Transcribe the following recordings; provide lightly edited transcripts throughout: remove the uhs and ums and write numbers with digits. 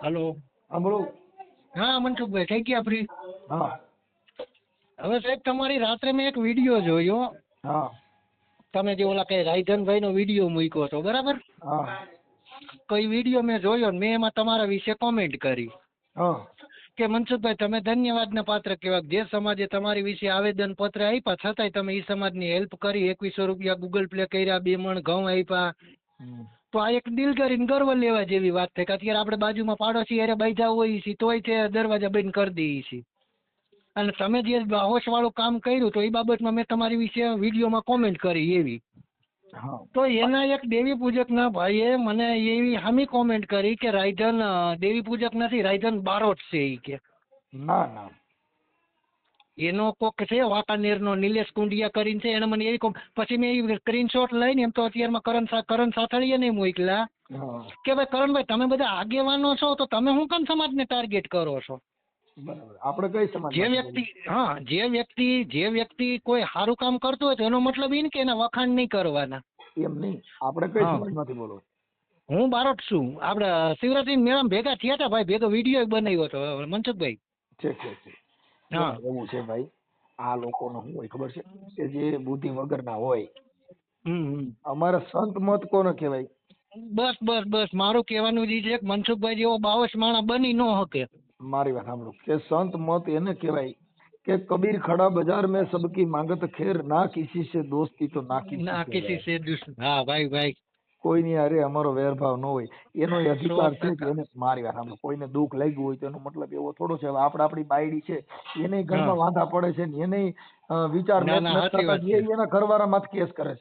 Hello. હા બોલો. હા મનસુખભાઈ થઈ ગયા ફ્રી? હા હવે સાહેબ તમારી રાત્રે મેં એક વિડીયો જોયો. હા તમે જે ઓલા કઈ રાયધનભાઈ નો વિડીયો મૂક્યો હતો બરાબર? હા કઈ વિડીયો મેં જોયો ને મેં એમાં તમારા વિશે કોમેન્ટ કરી હા કે મનસુખભાઈ તમે ધન્યવાદના પાત્ર કહેવાય. જે સમાજે તમારી વિશે આવેદન પત્ર આપ્યા છતાંય તમે એ સમાજની હેલ્પ કરી. 2100 રૂપિયા ગૂગલ પ્લે કર્યા, 2 મણ ઘઉં આપ્યા. તો આ એક દિલ કરીને ગર્વ લેવા જેવી વાત થઈ કે અત્યારે આપણે બાજુમાં પાડોશી અરે બાઈજા હોય છે તોય તે દરવાજા બંધ કરી દઈએ છીએ. અને તમે જે હોશ વાળું કામ કર્યું તો એ બાબતમાં મેં તમારી વિશે વિડીયોમાં કોમેન્ટ કરી એવી. હા તો એના એક દેવી પૂજકના ભાઈએ મને એવી હામી કોમેન્ટ કરી કે રાયધન દેવી પૂજક નથી, રાયધન બારોટ છે ઈ કે. ના ના એનો કોક છે વાંકાનેરનો નિલેશ કુંડિયા કરીને છે. એને મને એવી પછી મેં એ સ્ક્રીનશોટ લઈને એમ તો અત્યારમાં કરણ સાથળીયાને મોકલ્યા હા કે ભાઈ કરણભાઈ તમે બધા આગેવાનો છો તો તમે શું કામ સમાજને ટાર્ગેટ કરો છો? બરાબર. આપણે કઈ જે સમાજમાંથી વ્યક્તિ બોલીએ? હા જે વ્યક્તિ કોઈ સારું કામ કરતું હોય તો એનો મતલબ એ ને કે એના વખાણ નહીં કરવાના. એમ નહીં, આપણે કઈ હા સમાજમાંથી બોલો? હું બારોટ છું. આપણે શિવરાત્રી મેળામાં ભેગા થયા હતા ભાઈ, ભેગો વિડીયો બનાવ્યો હતો મનસુખભાઈ. છે છે છે. જો હા એવું છે ભાઈ, આ લોકોનો શું હોય ખબર છે કે જે બુદ્ધિ વગરના હોય. હમ. અમારા સંત મત કોને કહેવાય? બસ બસ બસ મારું કહેવાનું જ ઈ છે કે મનસુખભાઈ જેવો બાવસ માણસ બની ન શકે. મારી વાત સાંભળો કે સંત મત એને કહેવાય કે કબીર ખડા બજાર में सबकी मांगत खेर ना किसी से दोस्ती तो ना किसी ના से કિસી वैर. સે હા ભાઈ ભાઈ. કોઈની હારે અમારો વેરભાવ ન હોય. એનો એ અધિકાર છે કે 100%. એને મારી વાત સાંભળો, કોઈને દુઃખ લાગ્યું હોય તો એનો મતલબ એવો થોડો છે હવે આપણે આપણી બાયડી છે એને હા ઘરમાં વાંધા પડે છે ને એને વિચાર ના મેચ ના નથી સાચી થતા વાત એ છે. એના ઘરવાળા માથે કેસ કરે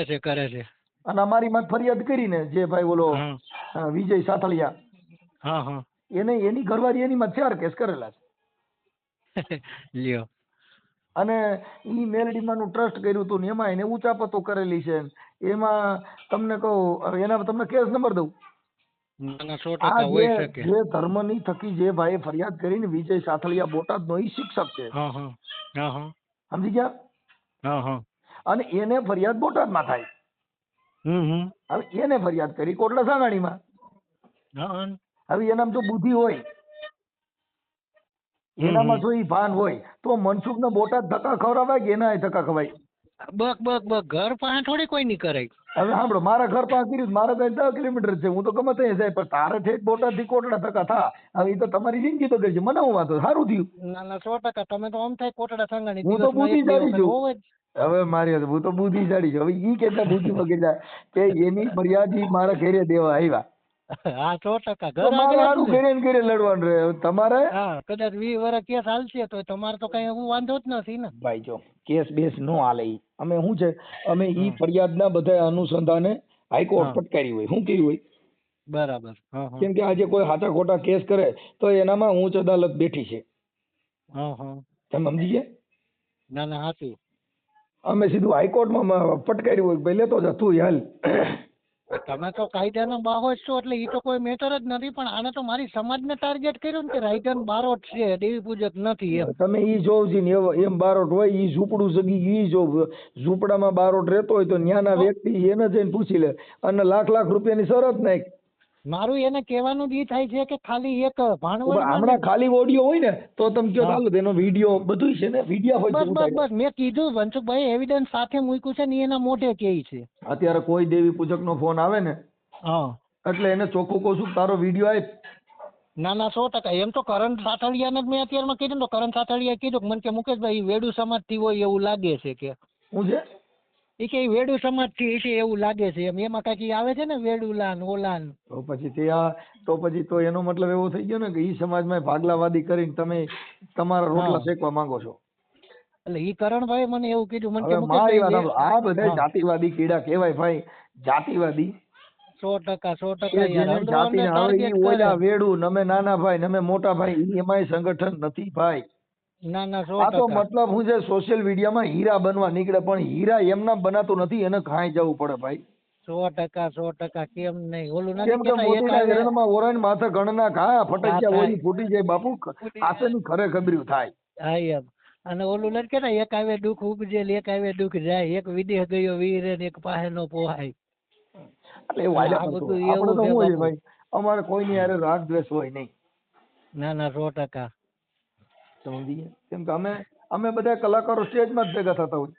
છે કરે છે. અને અમારી માથે ફરિયાદ કરીને જે ભાઈ બોલો હા વિજય સાથળિયા હા હા. એને એની ઘરવાળી એની માથે 4 કેસ કરેલા છે. લ્યો. અને ઈ મેલડીમાંનું ટ્રસ્ટ કર્યું હતું ને એમાં એને ઉચાપતો કરેલી છે. એમાં તમને કહું એના તમને કેસ નંબર દઉં. ના ના 100% આ જે હોઈ શકે. જે ધર્મની થકી જે ભાઈએ ફરિયાદ કરીને વિજય સાથળિયા બોટાદનો ઈ શિક્ષક છે. હા હા હા હા સમજી ગયા? હા હા. અને એને ફરિયાદ બોટાદમાં થાય. હમ. હવે એને ફરિયાદ કરી કોટડા સાંગાણીમાં. હા. હવે એનામાં જો બુદ્ધિ હોય, હમ. એનામાં જો ઈ ભાન હોય તો મનસુખને બોટાદ ધક્કા ખવડાવાય કે એના ધક્કા ખવાય? બક ઘર પાસે થોડી કોઈ નહીં કરે. હવે સાંભળો, મારા ઘર પાસે કર્યું મારે કઈ 10 કિલોમીટર છે, હું તો ગમે ત્યાં જાય, પણ તારે ઠેઠ બોટાદ થી કોટડા ધક્કા થા. હવે ઈ તો તમારી જિંદગી બગડી છે, મને હું વાંધો, સારું થયું. ના ના 100% તમે તો આમ થાય કોટડા સંગાણી હું તો દિવસમાં 1-2 બુદ્ધિશાળી વખત છું. હોવ જ. હવે મારી વાત, હું તો બુદ્ધિશાળી છું. હવે ઈ કેટલા બુદ્ધિ બગડ્યા કે એની ફરિયાદ ઈ મારા ઘરે દેવા આવ્યા. હા 100% તો ઘર મારે આગળ હતું આનું ને. ઘરે ને ઘરે લડવાનું રહે. હવે તમારે હા કદાચ 20 વર્ષ કેસ હાલશે તો તમારે તો કઈ એવું વાંધો જ નથી ને. ભાઈ જો કેસ બેસ નો હાલે. ઈ અમે શું છે, અમે ઈ હા ફરિયાદના બધા અનુસંધાને હાઈકોર્ટ હા પટકારી હોય. શું કર્યું હોય? બરાબર. હા હા કેમ કે આજે કોઈ સાચા ખોટા કેસ કરે તો એનામાં ઉચ્ચ અદાલત બેઠી છે. હા હા. તમે સમજી ગયા? ના ના હાચું. અમે સીધું હાઈકોર્ટમાં પટકાર્યું હોય, ભાઈ લેતો જા તું હાલ. તમે તો કાયદાના બાહોશ છો એટલે એ તો કોઈ મેટર જ નથી. પણ આને તો મારી સમાજને ટાર્ગેટ કર્યું ને કે રાયધન બારોટ છે, દેવી પૂજક નથી એમ. તમે ઈ જોવ છે ને એમ બારોટ હોય ઈ ઝૂંપડું સગી ઈ જો ઝૂંપડામાં બારોટ રહેતો હોય તો ન્યાના તો વ્યક્તિ એને જઈને પૂછી લે અને લાખ રૂપિયાની શરત નાખ. મારું એને કહેવાનું જ ઈ થાય છે કે ખાલી એક ભાણવડમાં ને હમણાં ખાલી ઓડિયો હોય ને તો તમે કયો હા ચાલો એનો વિડીયો બધું છે ને, વિડીયો હોય છે ઉતાર્યા. બસ મેં કીધું મનસુખભાઈ એવિડન્સ સાથે મૂક્યું છે ને ઈ એના મોઢે કહે છે. અત્યારે કોઈ દેવી પૂજક નો ફોન આવે ને હા એટલે એને ચોખ્ખું કહું છું તારો વિડીયો આપ. ના ના 100%. એમ તો કરણ સાથળિયાને મેં અત્યારમાં કીધું તો કરણ સાથળિયાએ કીધું કે મને કે મુકેશભાઈ વેડુ સમાજથી હોય એવું લાગે છે કે. શું છે? એ કે વેડુ સમાજથી છે એવું લાગે છે એમ. એમાં કાંઈક આવે છે ને વેડુલાન ઓલાન. તો પછી તો એનો મતલબ એવો થઈ ગયો ને કે ઈ સમાજમાં ભાગલાવાદી કરીને તમે તમારા હા રોટલા શેકવા માંગો છો. એટલે ઈ કરણભાઈ મને એવું કીધું મને કે હવે મારી મુકેશભાઈ વાત સાંભળો, આ બધા હા જાતિવાદી કીડા કહેવાય ભાઈ. જાતિવાદી 100% કે યાર જેને અંદરો અંદર જાતિને હવે ઈ ટાર્ગેટ કરે. ઓલા વેડું નમે નાના ભાઈ નમે મોટા ભાઈ ઈ એમાંય સંગઠન નથી ભાઈ. ના ના આ તો 100%. મતલબ હું છે સોશિયલ મીડિયામાં હીરા બનવા નીકળે, પણ હીરા એમના બનાતું નથી, એને ખાઈ જવું પડે ભાઈ. 100% કેમ નહીં ઓલું નથી કેમ કે કેતા એક મોતીના આવે હિરણમાં ઓરાઈને માથે ગણના ઘા ઘા ફટક્યા થાય ઓલી ફૂટી જાય બાપુ. હાસેની ખરે ખબર્યું થાય. હા એમ. અને ઓલું નથી કેતા એક આવે દુઃખ ઉપજેલ એક આવે દુઃખ જાય, એક વિદેહ ગયો વીર ને એક પાસે નો પોહાય. એટલે એવું એટલે હાલ્યા આ કરતું બધું હોય. આપણે એવું તો છે શું હોય બાપુ. ભાઈ, અમારે કોઈની હારે રાગ દ્વેષ હોય નહીં. ના ના 100%. સમજી ગયા? કેમ કે અમે બધા કલાકારો સ્ટેજમાં જ ભેગા થતા હોય.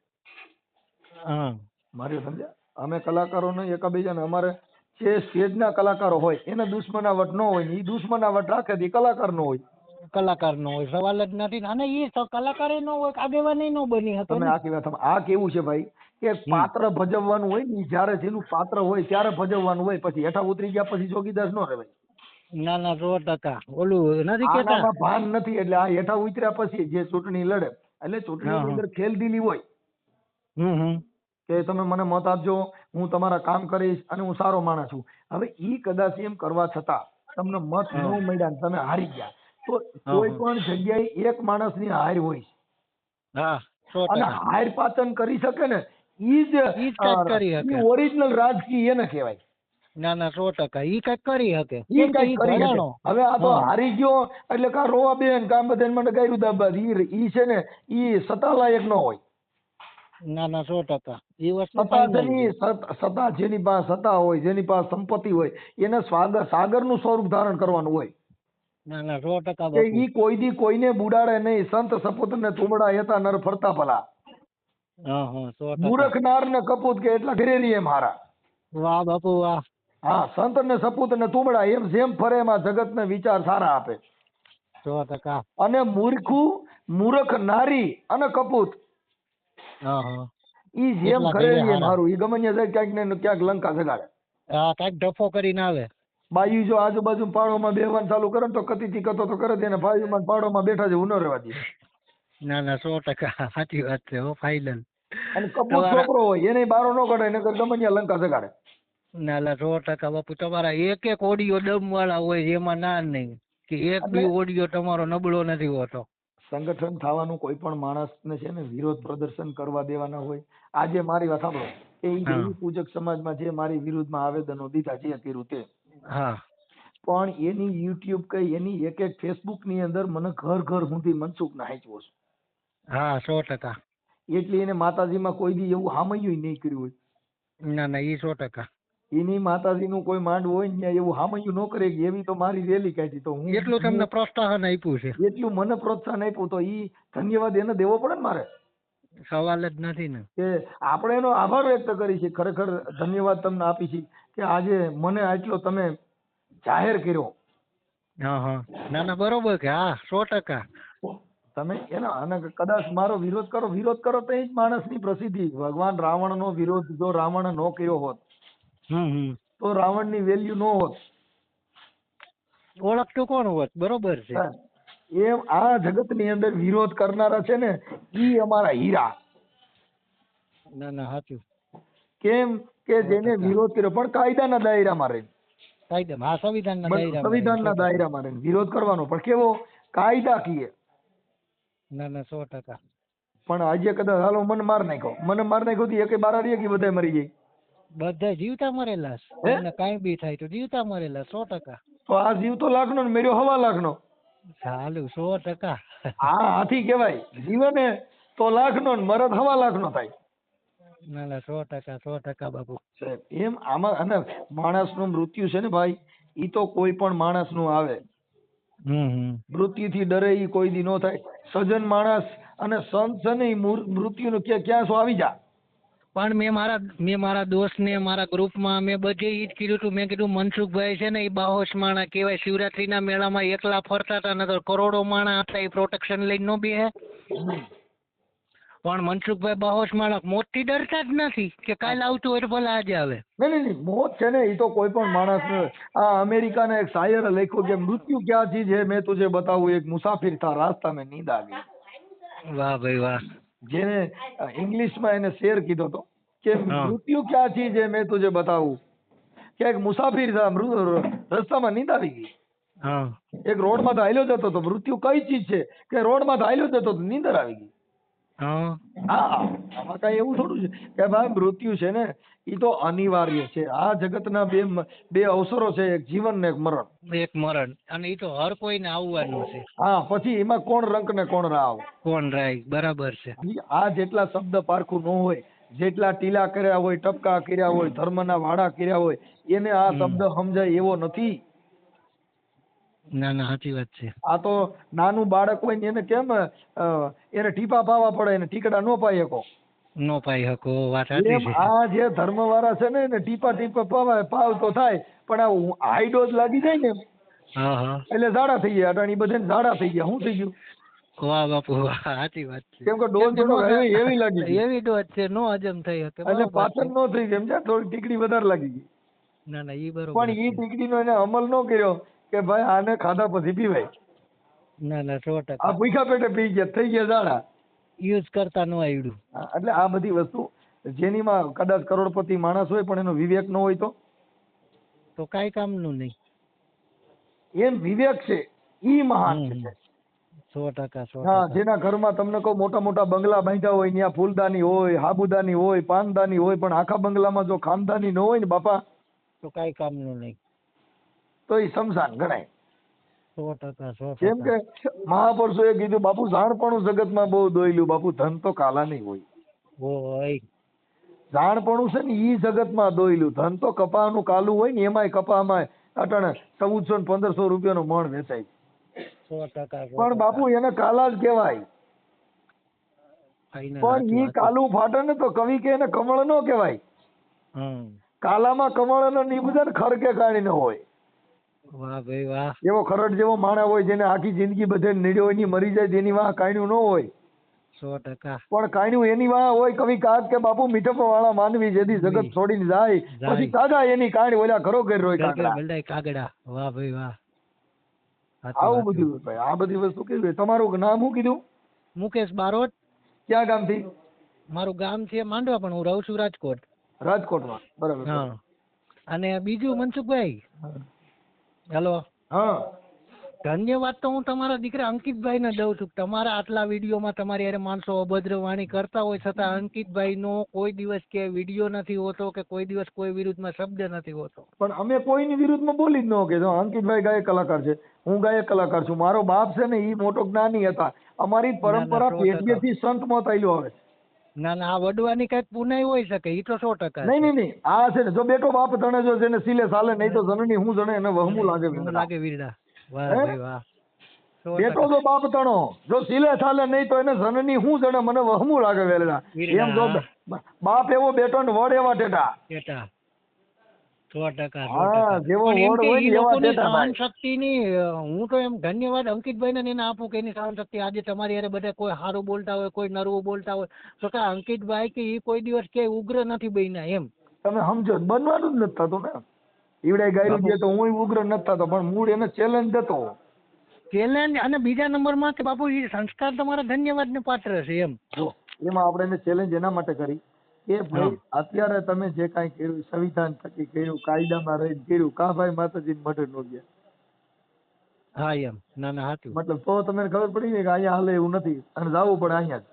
હા મારી સમજ્યા? અમે કલાકારોને એકાબીજાને અમારે જે સ્ટેજના કલાકારો હોય એને દુશ્મનાવટ ન હોય ને એ દુશ્મનાવટ રાખે તો ઈ કલાકાર નો હોય. કલાકાર નો હોય, સવાલ જ નથી. અને એ કલાકાર નો હોય, આગેવાની નો બની શકે તમે ને. આખી વાત આ કેવું છે ભાઈ કે પાત્ર ભજવવાનું હોય ને ઈ જ્યારે જેનું પાત્ર હોય ત્યારે ભજવવાનું હોય, પછી હેઠા ઉતરી ગયા પછી જોગીદાસ નો રહેવાય. ના ના 100%. ઓલું નથી કેતા. આનામાં ભાન નથી એટલે આ હેઠા ઉતર્યા પછી જે ચૂંટણી લડે એટલે ચૂંટણીની અંદર ખેલદિલી હોય કે તમે મને મત આપજો, હું તમારા કામ કરીશ અને હું સારો માણસ છું. હવે ઈ કદાચ એમ કરવા છતાં તમને મત ન મળ્યા ને તમે હારી ગયા તો કોઈ પણ જગ્યાએ એક માણસની હાર હોય હા અને 100%. હાર પાચન કરી શકે ને ઈ જ ઈ જ કાંઈક કરી શકે. ઓરિજિનલ રાજકીય એને કહેવાય. ના ના 100%. ઈ કઈક કરી શકે. ઈ કઈક કરી શકે. હવે આ તો હારી ગયો એટલે કા રોવા બેન કામ બધાને મને ગાયરું દાબા ઈ છે ને ઈ સત્તા લાયક ન હોય. ના ના 100%. એ વસ્તુ સત્તા જેની પાસે સત્તા હોય, જેની પાસે સંપત્તિ હોય એને સાગરનું સ્વરૂપ ધારણ કરવાનું હોય. ના ના 100% કે ઈ કોઈ દી કોઈને બુડાડે નહીં. સંત સપૂત ને તુમડા હેતા નર ફરતા ભલા. હા હા 100%. મૂર્ખ નાર ને કપૂત કે એટલા ઘરેરી એમ હારા. વાહ બાપુ વાહ. હા, સંત ને સપૂત ને તુમડા એમ જેમ ફરે એમાં જગત ને વિચાર સારા આપે. 100%. અને મૂર્ખ નારી અને કપૂત ઈ જેમ ઘરેરી એમ હારું. ઈ ગમે જાય ક્યાંક ને ક્યાંક લંકા જગાડે. હા કાંઈક ડફો કરીને આવે. બાયું જો આજુબાજુ પાડોમાં બેહવાનું ચાલુ કરે ને તો કતીથી કતો તો કરે તેને ભાઈઓમાં પાડોમાં બેઠા છે ન રહેવા દે. ના ના 100% સાચી વાત છે હો. ફાઇનલ. અને કપૂત છોકરો હોય એને બારો ન કાઢે નકર ગમે ત્યાં લંકા જગાડે. ના ના 100% બાપુ. તમારા એક ઓડિયો દમ વાળા હોય એમાં ના નહીં કે એક બી ઓડિયો તમારો નબળો નથી હોતો. સંગઠન થવાનું કોઈ પણ માણસને છે ને વિરોધ પ્રદર્શન કરવા દેવાના હોય. આજે મારી વાત સાંભળો કે ઈ દેવી પૂજક સમાજમાં જે મારી વિરુદ્ધમાં આવેદનો દીધા જે કર્યું તે હા પણ એની યુટ્યુબ કઈ એની એક ફેસબુક ની અંદર મને ઘર સુધી મનસુખ ના હાચવો છે. હા 100%. એટલે એને માતાજીમાં કોઈ દી એવું હામયું નહીં કર્યું હોય. ના ના ઈ 100%. એની માતાજીનું કોઈ માંડવું હોય ને એવું હામયું ન કરે એવી તો મારી રેલી કાઢી તો હું એટલું તમને પ્રોત્સાહન આપ્યું છે. એટલું મને પ્રોત્સાહન આપ્યું તો ઈ ધન્યવાદ એને દેવો પડે ને મારે. સવાલ જ નથી ને કે આપણે એનો આભાર વ્યક્ત કરી છે. ખરેખર ધન્યવાદ તમને આપી છે કે આજે મને આટલો તમે જાહેર કર્યો. હા હા ના ના બરોબર કે હા 100%. તમે એના અને કદાચ મારો વિરોધ કરો તો એ જ માણસની પ્રસિદ્ધિ. ભગવાન રાવણનો વિરોધ જો રાવણ નો કર્યો હોત તો રાવણની વેલ્યુ નો હોત. ઓળખતું કોણ હોત? બરોબર છે. એમ આ જગતની અંદર વિરોધ કરનારા છે ને ઈ અમારા હીરા. ના ના સાચું. કેમ કે જેને વિરોધ કર્યો પણ કાયદાના દાયરામાં રહે. સંવિધાનના દાયરામાં રહે વિરોધ કરવાનો પણ કેવો કાયદાકીય. ના ના 100%. પણ આજે કદાચ હાલો મને માર નાખ્યો તો એકે બાર રહી કે બધા મરી જાય. બધા જીવતા મરેલા છે. કઈ બી થાય તો જીવતા મરેલા 100%. તો આ જીવ તો લાખનો ને મેર્યો 1.25 લાખનો. ચાલુ 100%. હા હાથી કહેવાય. જીવને તો લાખનો ને મરદ 1.25 લાખનો થાય. ના ના 100% બાપુ. એમ આમાં અને માણસનું મૃત્યુ છે ને ભાઈ ઈ તો કોઈ પણ માણસનું આવે. મૃત્યુથી ડરે ઈ કોઈ દી નો થાય. સજ્જન માણસ અને સંત છે ને ઈ મૃત્યુનું ક્યાં શું આવી જા. પણ મેં મારા દોસ્તને મારા ગ્રુપમાં મેં બધે ઈ જ કીધું હતું. મેં કીધું મનસુખભાઈ છે ને એ બાહોશ માણા કહેવાય. શિવરાત્રીના મેળામાં એકલા ફરતા હતા ને તો કરોડો માણા હતા એ પ્રોટેક્શન લઈને નો બેહે. પણ મનસુખભાઈ બાહોશ માણા મોતથી ડરતા જ નથી કે કાલે આવતું હોય તો ભલે આજે આવે. નહીં મોત છે ને એ તો કોઈ પણ માણસ. આ અમેરિકાના એક શાયરે લખ્યું કે મૃત્યુ ક્યાં ચીજ હે મેં તુझे बताऊं એક મુસાફિર થા રાસ્તા મેં નીંદ આ ગઈ. વાહ ભાઈ વાહ. જેને ઇંગ્લિશમાં એને શેર કીધો તો કે મૃત્યુ ક્યાં ચીજ હે મેં તુझे बताऊं કે એક મુસાફિર થા રસ્તામાં નીંદ આવી ગઈ. એક રોડમાં તો હાલ્યો જતો તો મૃત્યુ કઈ ચીજ છે કે રોડમાં તો હાલ્યો જતો તો નીંદર આવી ગઈ. આમાં કઈ એવું થોડું છે કે ભાઈ મૃત્યુ છે ને ઈ તો અનિવાર્ય છે. આ જગતના બે અવસરો છે, એક જીવન ને એક મરણ. અને ઈ તો હર કોઈને આવવાનું છે. હા પછી એમાં કોણ રંક ને કોણ રાવ કોણ રાય. બરાબર છે. આ જેટલા શબ્દ પારખું ન હોય, જેટલા ટીલા કર્યા હોય, ટપકા કર્યા હોય, ધર્મના વાડા કર્યા હોય એને આ શબ્દ સમજાય એવો નથી. ના ના સાચી વાત છે. આ તો નાનું બાળક હોય ને એને કેમ એને ટીપા પાવા પડે, એને ટીકડા ન પાઈ શકો. નો પાઈ શકો, વાત સાચી એમ છે. આ જે ધર્મ વાળા છે ને એને ટીપા ટીપા પાવ તો થાય, પણ આ હાઈ ડોઝ લાગી જાય ને હા હા. એટલે ઝાડા થઈ ગયા. અટાણી બધાને ઝાડા થઈ ગયા. શું થઈ ગયું? વાહ બાપુ વાહ, સાચી વાત છે. કેમ કે ડોઝ થોડો હેવી લાગી ગઈ, એવી ડોઝ છે, નો હજમ થઈ શકે. એટલે પાચન ન થઈ ગયું, સમજ્યા? થોડી ટીકડી વધારે લાગી ગઈ. ના ના ઈ બરોબર. પણ ઈ ટીકડીનો એને અમલ ન કર્યો કે ભાઈ આને ખાધા પછી પીવાય. ના ના 100%. આ ભૂખ્યા પેટે પી ગયા, થઈ ગયા ઝાડા. યુઝ કરતા ન આવડ્યું. એટલે આ બધી વસ્તુ જેનીમાં કદાચ કરોડપતિ માણસ હોય પણ એનો વિવેક ન હોય તો કાંઈ કામનું નહીં. એમ વિવેક છે ઈ મહાન છે. 100%. હા, જેના ઘરમાં તમને કહું મોટા મોટા બંગલા બાંધ્યા હોય, ત્યાં ફૂલદાની હોય, હાબુદાની હોય, પાનદાની હોય, પણ આખા બંગલામાં જો ખાનદાની ન હોય ને બાપા, તો કાંઈ કામનું નહીં. તો એ શમશાન ગણાય. 100%. કેમ કે મહાપુરુષોએ કીધું બાપુ જાણપણું જગતમાં બહુ દોયલું, બાપુ ધન તો કાલા નહીં હોય. હોય. જાણપણું છે ને ઈ જગતમાં દોયલું, ધન તો કપાનું કાલું હોય ને, એમાંય કપામાં અટાણે 1400 ને 1500 રૂપિયાનો મણ વેચાય. 100%. પણ બાપુ એને કાલા જ કહેવાય. પણ ઈ કાલું ફાટે ને તો કવિ કે એને કમળ નો કહેવાય. કાલામાં કમળ નો નિબુધન ખરકે કાઢી ન હોય. વાહ ભાઈ વાહ. એવો ખરડ જેવો માણા હોય જેને આખી જિંદગી બધે નડ્યો હોય, મરી જાય તેની વાહ કાણ્યું ન હોય. 100%. પણ કાણ્યું એની વાહ હોય. કવિ કાગ કે બાપુ મીઠપ વાળા માનવી જેથી જગત છોડીને જાય પછી કાગા એની કાણી ઓલા ઘરો ઘર રોય કાગડા. વાહ ભાઈ વાહ. આવું બધું ભાઈ, આ બધી વસ્તુ કેવી. તમારું નામ શું કીધું? મુકેશ બારોટ. ક્યાં ગામથી? મારું ગામ છે માંડવા, પણ હું રહું છું રાજકોટ. રાજકોટમાં, બરાબર. હા. અને બીજું મનસુખભાઈ, હેલો. હા, ધન્યવાદ તો હું તમારા દીકરા અંકિતભાઈ ને દઉં છું. તમારા આટલા વિડીયોમાં તમારી યારે માણસો અભદ્ર વાણી કરતા હોય છતાં અંકિતભાઈ નો કોઈ દિવસ કે વિડીયો નથી હોતો કે કોઈ દિવસ કોઈ વિરુદ્ધમાં શબ્દ નથી હોતો. પણ અમે કોઈની વિરુદ્ધમાં બોલી જ ન કે અંકિતભાઈ ગાયક કલાકાર છે, હું ગાયક કલાકાર છું. મારો બાપ છે ને ઈ મોટો જ્ઞાની હતા. અમારી પરંપરા પેઢીએથી સંત મત આવેલો આવે. ના ના, આ વડવાની કઈક પુનાઈ હોય શકે, ઈ તો 100%. નહીં, આ છે ને જો બેટો બાપ તણે જો જેને સિલે સાલે, નહીં તો જનની હું જણે એને વહમું લાગે વીરડા. વાહ ભાઈ વાહ. બેટો જો બાપ તણો જો સિલે થાલે નહીં તો એને જનની હું જણે મને વહમું લાગે વેલડા. એમ જો બાપ એવો બેટો ને વડ એવા ટેટા. 100%. જેવો વડ હોય ને એવા ટેટા સહન શક્તિની હું તો એમ ધન્યવાદ અંકિતભાઈ ને એને આપું કે એની સહન શક્તિ આજે તમારી યારે બધા કોઈ સારું બોલતા હોય, કોઈ નરવું બોલતા હોય, તો કે અંકિતભાઈ કે ઈ કોઈ દિવસ કે ઉગ્ર નથી બન્યા. એમ તમે સમજો, બનવાનું જ નથી થતું ને. ઈવડે ગાયરું દે તો હું ઉગ્ર નથી થતો, પણ મૂળ એને ચેલેન્જ દેતો. ચેલેન્જ. અને બીજા નંબરમાં કે બાપુ એ સંસ્કાર તમારા ધન્યવાદ ને પાત્ર છે. એમ જો એમાં આપણે એને ચેલેન્જ એના માટે કરી કે ભાઈ અત્યારે તમે જે કાંઈ કર્યું, સંવિધાન થકી કર્યું, કાયદામાં રહીને કર્યું, કા ભાઈ માતાજી મઢે નો ગયા. હા એમ. ના ના સાચું. મતલબ તો તમને ખબર પડી ને કે અહીંયા હાલે એવું નથી અને જવું પડે અહીંયા જ.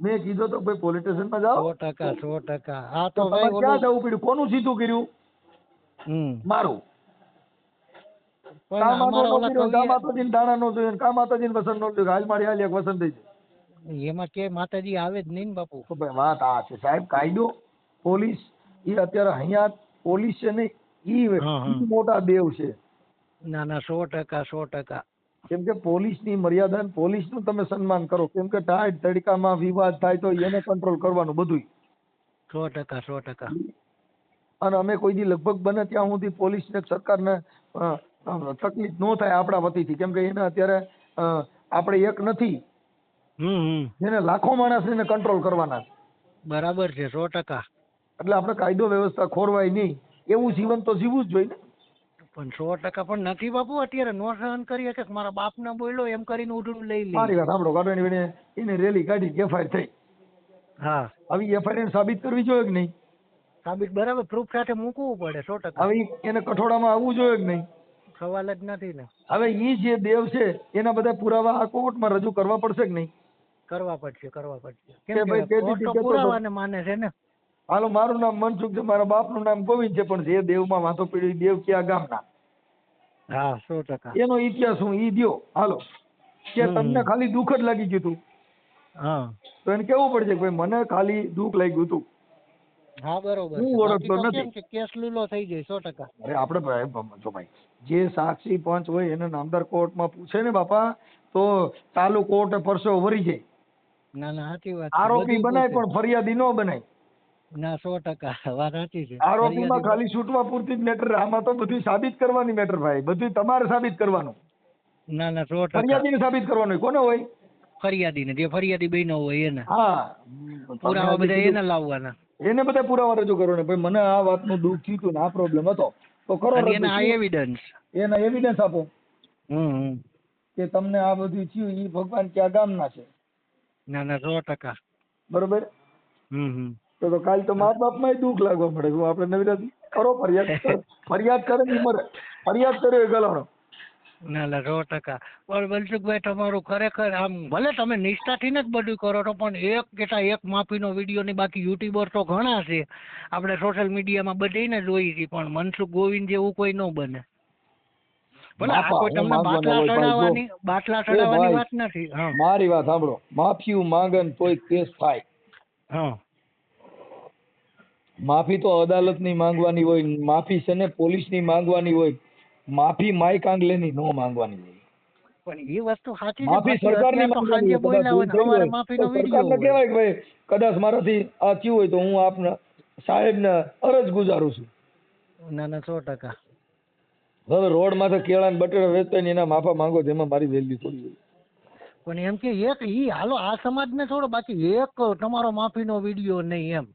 મેં કીધું તો ભાઈ પોલીસ સ્ટેશનમાં જાઓ. 100%. હા તો તમારે ક્યાં જવું પડ્યું? કોનું સીધું કર્યું? મારું. કા માતાજીને દાણા નો જોઈએ, કા માતાજીને વસન નો જોઈએ. હાલ મારી હાલ એક વસન થઈ જાય. એમાં કે માતાજી આવે જ નહીં ને બાપુ. તો ભાઈ વાત આ છે સાહેબ. કાયદો, પોલીસ, એ અત્યારે અહીંયા પોલીસ છે ને ઈ મોટા દેવ છે. ના ના 100%. કેમ કે પોલીસની મર્યાદા, પોલીસનું તમે સન્માન કરો. કેમ કે ટાઈટ તડકામાં વિવાદ થાય તો એને કંટ્રોલ કરવાનું બધું. 100%. અને અમે કોઈ દી લગભગ બને ત્યાં સુધી પોલીસને સરકારને તકલીફ ન થાય આપણા વતીથી. કેમ કે એને અત્યારે આપણે એક નથી, જેને લાખો માણસને કંટ્રોલ કરવાના. બરાબર છે. 100%. એટલે આપણે કાયદો વ્યવસ્થા ખોરવાય નહીં એવું જીવન તો જીવવું જ જોઈએ ને. પણ 100% પણ નથી બાપુ. અત્યારે નો સહન કરીએ કે મારા બાપ ના બોલ્યો એમ કરીને ઉઠું લઈ લે. મારી વાત સાંભળો. કાઢવાની એને રેલી કાઢી, એફઆઈઆર થઈ. હા, આવી એફઆઈઆર સાબિત કરવી જોઈએ કે નહીં? સાબિત બરાબર પ્રૂફ સાથે મૂકવું પડે. 100%. આવી એને કઠોળામાં આવવું જોઈએ કે નહીં? સવાલ જ નથી ને. હવે ઈ જે દેવ છે એના બધા પુરાવા આ કોર્ટમાં રજૂ કરવા પડશે કે નહીં? કરવા પડશે. કેમ કે કોર્ટ તો પુરાવાને માને છે ને. હાલો, મારું નામ મનસુખ છે, મારા બાપનું નામ ગોવિંદ છે, પણ જે દેવમાં વાંધો પીડ્યો દેવ ક્યાં ગામના? હા 100%. એનો ઇતિહાસ હું ઈ દ્યો. હાલો, કે તમને ખાલી દુઃખ જ લાગી ગયું હતું, હા, તો એને કેવું પડશે કે ભાઈ મને ખાલી દુઃખ લાગ્યું હતું. હા બરોબર હું છે. બાકી ઓળખતો તો નથી. કેમ કે કેસ લૂલો થઈ જાય 100%. અરે આપણે જો ભાઈ જે સાક્ષી પંચ હોય એને નામદાર કોર્ટમાં પૂછે ને બાપા તો ચાલુ કોર્ટે પરસો વરી જાય. ના ના સાચી વાત છે. આરોપી બધું બનાય પૂછે. પણ ફરિયાદી ન બનાય. ના 100% વાત સાચી છે. આરોપીમાં ફરિયાદી ખાલી છૂટવા પૂરતી જ મેટર. આમાં તો બધી સાબિત કરવાની મેટર ભાઈ. બધું તમારે સાબિત કરવાનું. ના ના 100%. ફરિયાદીને સાબિત કરવાનું. કોને હોય? ફરિયાદીને, જે ફરિયાદી બન્યો હોય એને. હા પુરાવા બધા એને લાવવાના. એને બધા પુરાવા રજૂ કરવાના. ભાઈ મને આ વાતનું દુઃખ થયું હતું ને આ પ્રોબ્લેમ હતો તો કરો અને રજૂ. એના આ એવિડન્સ. એના એવિડન્સ આપો હમ. કે તમને આ બધું થયું એ ભગવાન ક્યાં ગામના છે. ના ના 100%. બરોબર. હમ. તો કાલ તો મા બાપમાં દુઃખ લાગવા મળે. શું આપણે નવીરાજ કરો ફરિયાદ? ફરિયાદ કરે ને મરે. ફરિયાદ કરે એ ગલાણો. ના ના 100%. પણ મનસુખભાઈ તમારું ખરેખર આમ ભલે તમે નિષ્ઠાથી જ બધું કરો છો, પણ એક કેટા એક માફીનો વિડીયો ની, બાકી યુટ્યુબર તો ઘણા છે, આપણે સોશિયલ મીડિયામાં બધીને જોઈ છે, પણ મનસુખ ગોવિંદ જેવું કોઈ ન બને. ભલે આ કોઈ તમને બાટલા ચડાવવાની વાત નથી. હા મારી વાત સાંભળો. માફિયું માંગન તોય કેસ થાય. હા. માફી તો અદાલતની માંગવાની હોય, માફી છે ને પોલીસની માંગવાની હોય, માફી માય કાંગલેની નો માંગવાની હોય. પણ એ વસ્તુ સાચી છે. માફી સરકારની માંગવાની હોય. કદાચ ભૂલ થઈ હોય તો સરકારને કહેવાય કે ભાઈ કદાચ મારાથી આ થયું હોય તો હું આપના સાહેબને અરજ ગુજારું છું. ના ના 100%. હવે રોડ માંથી કેળા ને બટેટા વેચતા ને એના માફા માંગો, જેમાં મારી વેલ્યુ થોડી હોય. પણ એમ કે એક હાલો આ સમાજને છોડો, બાકી એક તમારો માફીનો વિડીયો નહીં એમ.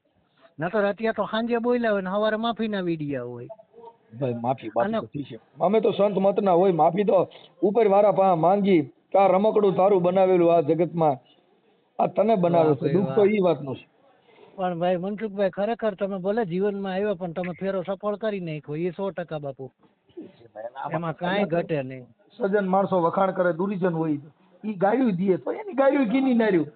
નકર અત્યારે તો સાંજે બોલ્યા હોય ને સવારે માફીના વિડીયા હોય. ભાઈ માફી તો થઈ છે. અમે તો સંત મત ના હોય. માફી તો ઉપર વાળા પા માંગી કે આ રમકડું તારું બનાવેલું આ જગતમાં આ તને બનાવે છે. દુઃખ તો ઈ વાતનું છે. પણ ભાઈ મનસુખભાઈ ખરેખર તમે ભલે જીવનમાં આવ્યા પણ તમે ફેરો સફળ કરી નાખ્યો એ 100% બાપુ. એમાં કાંઈ ઘટે નહીં. સજ્જન માણસો વખાણ કરે, દુર્જન હોય ઈ ગાયું દીએ તો એની ગાયું કીની નાર્યું.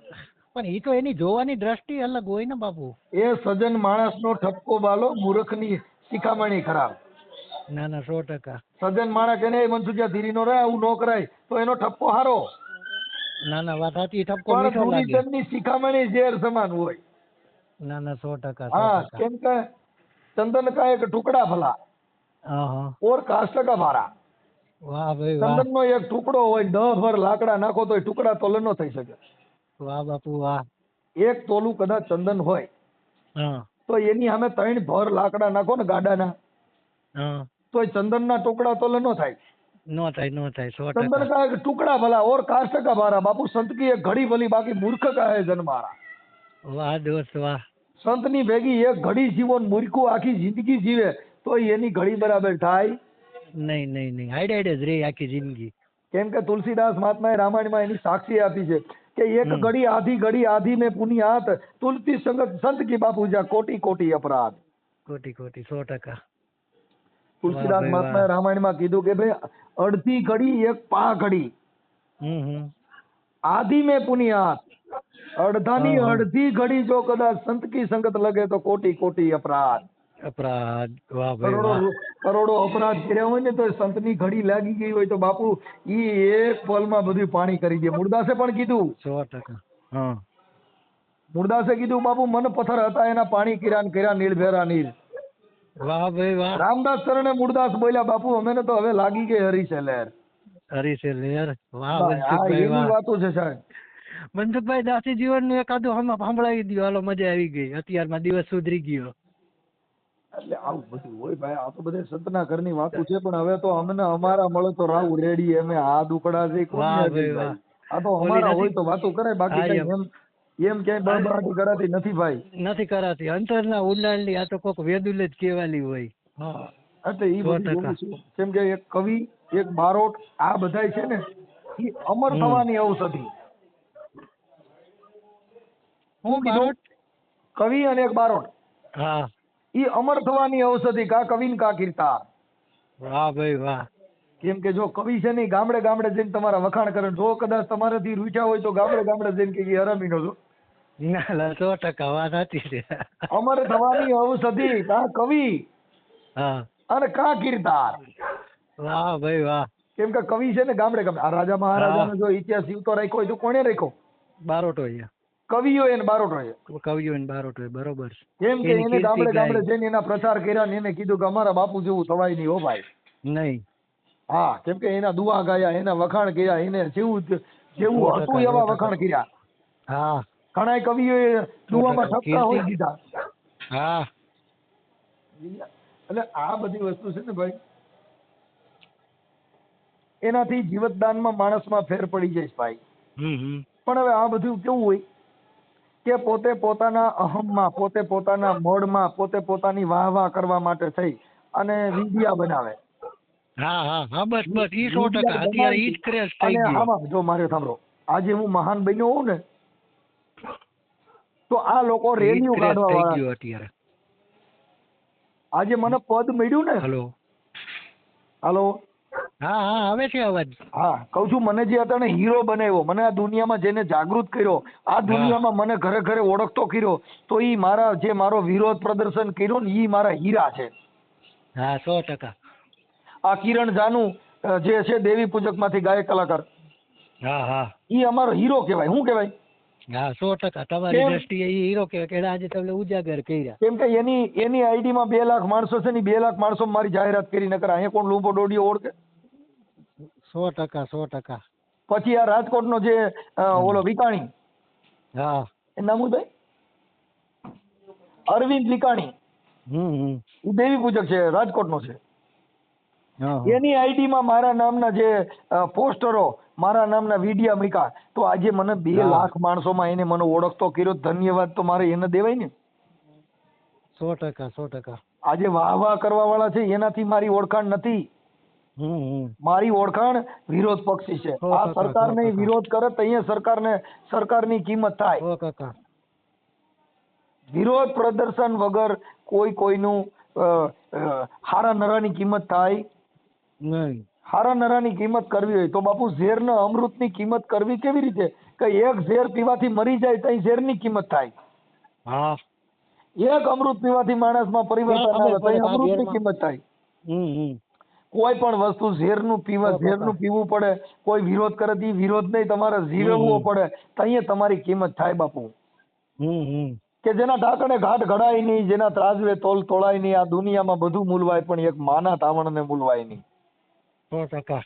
પણ એ તો એની જોવાની દ્રષ્ટિ અલગ હોય ને બાપુ. એ સજ્જન માણસનો ઠપકો બાલો, મૂર્ખની શિખામણી ખરાબ. ના ના 100%. સજ્જન માણસ એને મનસુખિયા ધીરી નો રહે, આવું ન કરાય તો એનો ઠપકો હારો. ના ના વાત સાચી. ઠપકો મીઠો પણ લાગે. દુર્જનની શિખામણી ઝેર સમાન હોય. ના ના 100%. हाँ, केम का चंदन का एक टुकड़ा भला और काष्ठ का भारा. વાહ ભાઈ વાહ. ચંદન નો એક ટુકડો હોય, 10 ભર લાકડા નાખો તો ટુકડા તોલે ન થઈ શકે. વાહ બાપુ વાહ. એક તોલું કદાચ ચંદન હોય તો એની સામે 3 ભર લાકડા નાખો ને ગાડાના, તો ચંદન ના ટુકડા તોલે ન થાય. નો થાય 100%. चंदन का एक टुकड़ा भला और काष्ठ का भारा. बापू संत की एक घड़ी भली, बाकी मूर्ख का है जन्मारा. વાહ દોસ્ત વાહ. સંતની ભેગી એક ઘડી જીવો, મૂર્ખું આખી જિંદગી જીવે તો એની ઘડી બરાબર થાય નહીં. હાઈડ જ રે આખી જિંદગી. કેમ કે તુલસીદાસ મહાત્માએ રામાયણમાં એની સાક્ષી આપી છે કે એક ઘડી આધી में पुनियात, तुलसी संगत संत की बापू જા કોટી કોટી અપરાધ. કોટી 100%. તુલસીદાસ મહાત્માએ રામાયણમાં કીધું કે ભાઈ અડધી ઘડી એક પા ઘડી, આધી में पुनियात, અડધાની અડધી ઘડી જો કદાચ સંત કી સંગત લગે તો કોટી કોટી અપરાધ. વાહ ભાઈ વાહ. કરોડો અપરાધ કર્યા હોય ને તો સંતની ઘડી લાગી ગઈ હોય તો બાપુ ઈ એક પલમાં બધું પાણી કરી દે. મૂળદાસે પણ કીધું 100%. મૂળદાસે કીધું બાપુ મન પથ્થર હતા એના પાણી કર્યા નીલભેરા નીલ. વાહ ભાઈ વાહ. રામદાસ ચરણે મૂળદાસ બોલ્યા બાપુ અમે તો હવે લાગી ગઈ હરીશે લહેર. હરીશે લહેર. વાહ મનસુખભાઈ વાહ. વાતો છે સાહેબ. મનસુખભાઈ દાસી જીવનનું એકાદું સંભળાવી દો હાલો, મજા આવી ગઈ. અત્યારમાં દિવસ સુધરી ગયો. એટલે આવું બધું હોય ભાઈ. આ તો બધે સંતના ઘરની વાતો છે, પણ હવે તો અમને અમારા મળે તો રાવ રેડી અમે આ દુકડા છે આ તો અમારા હોય તો વાતો કરે, બાકી એમ ક્યાંય બળબડાટી કરાતી નથી ભાઈ. નથી કરાતી. અંતરના ઊંડાણની આ તો કોક વેદુલ જ કહેવાલી હોય. એટલે એ બધું કેમ કે એક કવિ, એક બારોટ, આ બધાય છે ને એ અમર થવાની ઔષધિ. હું કીધું? કવિ અને એક બારોટ. હા. ઈ અમર થવાની ઔષધિ, કા કવિન કા કીર્તાર. વાહ ભાઈ વાહ. કેમ કે જો કવિ છે ને ગામડે ગામડે જઈને તમારા વખાણ કરે, જો કદાચ તમારાથી રૂઠ્યા હોય તો ગામડે ગામડે જઈને કે હરામીનો છો. ના 100% વાત સાચી છે. અમર થવાની ઔષધિ, કા કવિ અને કા કીર્તાર. વાહ ભાઈ વાહ. કેમ કે કવિ છે ને ગામડે ગામડે, આ રાજા મહારાજાનો જો ઇતિહાસ જીવતો રાખ્યો હોય તો કોણે રાખ્યો? બારોટો. કવિઓ એને બારોટો છે. કવિઓ ને બારોટો હોય, બરોબર છે. કેમ કે એની એને કીર્તિ ગામડે ગાય. ગામડે જઈને એના પ્રચાર કર્યા ને એને કીધું કે અમારા બાપુ જેવું થવાય નહીં હો ભાઈ. નહીં. હા, કેમ કે એના દુઆ ગાયા, એના વખાણ કર્યા, એને જેવું 100% હતું એવા વખાણ કર્યા. હા. ઘણા કવિઓએ દુઆમાં ઠપકા હોય કીર્તિ. દીધા. હા. એટલે આ બધી વસ્તુ છે ને ભાઈ, એનાથી જીવતદાનમાં માણસમાં ફેર પડી જાય છે ભાઈ. પણ હવે આ બધું કેવું હોય કે પોતે પોતાના અહમમાં, પોતે પોતાના મોડમાં, પોતે પોતાની વાહ વાહ કરવા માટે થઈ અને વિડિયા બનાવે. હા હા હા, બસ બસ ઈ 100%. અત્યારે ઈ જ ક્રેઝ થઈ અને ગયો. આમાં જો મારે સાંભળો, આજે હું મહાન બન્યો હોઉં ને તો આ લોકો ઈ જ રેલીઓ ક્રેઝ કાઢવા થઈ વાળા. ગયો અત્યારે. આજે મને પદ મળ્યું ને. હલો. હાલો. હા હા, આવે છે અવાજ. હા, કઉ છું, મને જે અત્યારે હીરો બનાવ્યો, મને આ દુનિયામાં જેને જાગૃત કર્યો, આ દુનિયામાં મને ઘરે ઘરે ઓળખતો કર્યો, તો ઈ મારા જે મારો વિરોધ પ્રદર્શન કર્યો ને ઈ મારા હીરા છે. હા, 100%. આ કિરણ જાનુ જે છે દેવી પૂજક માંથી ગાયક કલાકાર, હા હા. ઈ અમારો હીરો કહેવાય. શું કહેવાય? હા, 100%. તમારી દ્રષ્ટિએ ઈ હીરો કહેવાય કે આજે તમને ઉજાગર કર્યા. કેમ કે એની આઈડી માં 2 લાખ માણસો છે ને, 2 લાખ માણસો મારી જાહેરાત કરી. નકર અહીંયા કોણ લૂંબો ડોડિયો ઓળખે? 100%. 100%. પછી આ રાજકોટ નો જે ઓલો વિકાણી, હા, એ નામ શું ભાઈ? અરવિંદ વિકાણી. એ દેવી પૂજક છે, રાજકોટ નો છે. એની આઈડી માં મારા નામના જે પોસ્ટરો, મારા નામના વિડિયા મૂક્યા. તો આજે મને 2 લાખ માણસોમાં એને મને ઓળખતો કર્યો. ધન્યવાદ તો મારે એને દેવાય ને. 100%. 100%. આજે વાહ વાહ કરવા વાળા છે એનાથી મારી ઓળખાણ નથી. મારી ઓળખાણ વિરોધ પક્ષી છે. આ સરકારને વિરોધ કરે તો અહીંયા સરકારની કિંમત થાય. 100%. વિરોધ પ્રદર્શન વગર કોઈનું હારા નરાની કિંમત થાય નહીં. હારા નરાની કિંમત કરવી હોય તો બાપુ ઝેરના અમૃતની કિંમત કરવી કેવી રીતે? કે એક ઝેર પીવાથી મરી જાય તો ઝેરની કિંમત થાય. હા. એક અમૃત પીવાથી માણસમાં પરિવર્તન આવે તો અમૃતની કિંમત થાય. કોઈ પણ વસ્તુ ઝેરનું પીવું પડે. કોઈ વિરોધ કરે તો વિરોધ નહીં, તમારે જીવવો પડે તો અહીંયા તમારી કિંમત થાય બાપુ. કે જેના ઢાંકણે ઘાટ ઘડાય નહીં, જેના ત્રાજવે તોલ તોળાય નહીં. આ દુનિયામાં બધું મૂલવાય પણ એક માના ધાવણને મૂલવાય નહીં. 100%.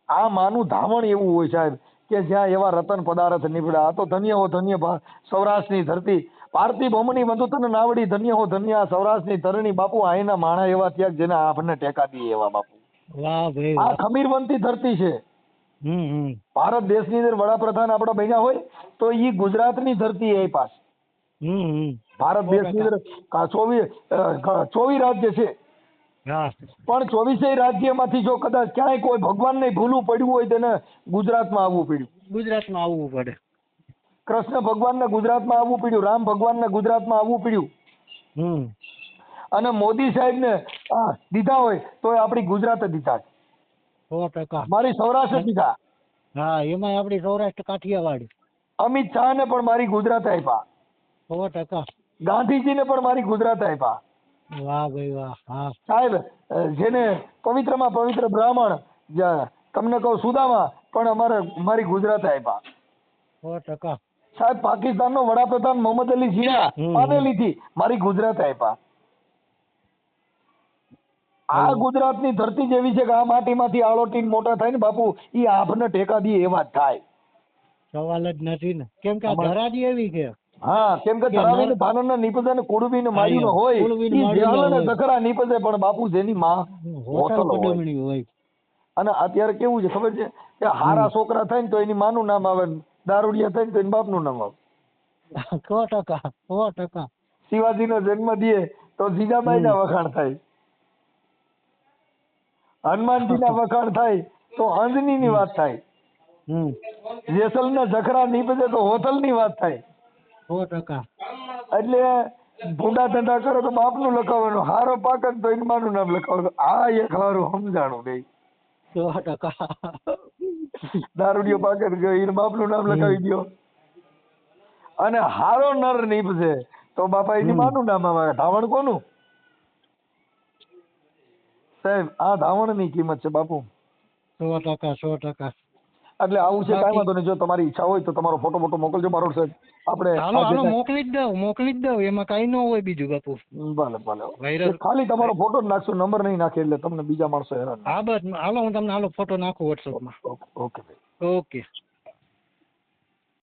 આ માનું ધાવણ એવું હોય સાહેબ કે જ્યાં એવા રતન પદાર્થ નીકળ્યા. આ તો ધન્ય હો ધન્ય સૌરાષ્ટ્રની ધરતી, ભારતી ભૌમની બંધુ તને નાવડી. ધન્ય હો ધન્ય આ સૌરાષ્ટ્રની ધરણી. બાપુ અહીંના માણા એવા થયા જેને આપણને ટેકા દઈએ એવા બાપુ. વાહ ભાઈ, આ ખમીરવંતી ધરતી છે. ભારત દેશની અંદર વડાપ્રધાન આપણા બન્યા હોય તો ઈ ગુજરાતની ધરતી એ પાસ. ભારત દેશની અંદર 24 રાજ્ય છે. પણ 24 રાજ્યમાંથી જો કદાચ ક્યાંય કોઈ ભગવાનને ભૂલું પડ્યું હોય તેને ગુજરાતમાં આવવું પડ્યું. ગુજરાતમાં આવવું પડે. કૃષ્ણ ભગવાનને ગુજરાતમાં આવવું પડ્યું. રામ ભગવાનને ગુજરાતમાં આવવું પડ્યું. અને મોદી સાહેબને દીધા હોય તો આપણી ગુજરાત દીધા. 100%. મારી સૌરાષ્ટ્ર દીધા. હા, એમાં આપણી સૌરાષ્ટ્ર કાઠિયાવાડી. અમિત શાહને પણ મારી ગુજરાત આપ્યા. 100%. ગાંધીજીને પણ મારી ગુજરાત આપ્યા. વાહ ભાઈ વાહ. હા સાહેબ, જેને પવિત્રમાં પવિત્ર બ્રાહ્મણ તમને કહું સુદામા પણ મારી ગુજરાત આપ્યા. 100%. સાહેબ, પાકિસ્તાનનો વડાપ્રધાન મોહમ્મદ અલી જીના પાનેલીથી મારી ગુજરાત આપ્યા. આ ગુજરાતની ધરતી જેવી છે કે આ માટીમાંથી આળોટીને મોટા થાય ને બાપુ, ઈ આપને ટેકા દે એવા જ થાય. સવાલ જ નથી ને. કેમ કે આ ધરા જ એવી છે. હા, કેમ કે ધરાવીને ભાનરના નીપજે ને કુડવીને માર્યું હોય ઈ જેલને દખરા નીપજે. પણ બાપુ જેની માં હોટલ હોય. અને અત્યારે કેવું છે ખબર છે કે હારા છોકરા થાય ને તો એની માનું નામ આવે, દારૂડિયા થાય ને તો એની બાપનું નામ આવે. 100%. 100%. શિવાજીનો જન્મ દે તો જીજાબાઈના વખાણ થાય. હનુમાનજીના વખાણ થાય તો અંજનીની વાત થાય. જેસલના જખરા નીપજે તો હોટલની વાત થાય. 100%. એટલે ભૂંડા ધંધા કરો તો બાપનું લખાવવાનું, હારો પાક તો એની માનું નામ લખાવવાનું. આ એક હારું સમજાણું બે. 100%. દારૂડિયો પાકે ગયો એને બાપનું નામ લખાવી દો. અને હારો નર નીપજે તો બાપા એની માનું નામ આવે. ધાવણ કોનું સાહેબ? આ ધાવણની કિંમત છે બાપુ. 100%. 100%. એટલે આવું છે, કાંઈ વાંધો નહીં. જો તમારી ઈચ્છા હોય તો તમારો ફોટો મોટો મોકલજો બારોટ સાહેબ. આપણે હાલો મોકલી જ દઉં એમાં કાંઈ ન હોય બીજું બાપુ. ભલે ભલે. વાયરલ ખાલી તમારો ફોટો જ નાખશો, નંબર નહીં નાખે એટલે તમને બીજા માણસો હેરાન. હા બસ હાલો હું તમને ફોટો નાખું વોટ્સઅપમાં. ઓકે ભાઈ. ઓકે.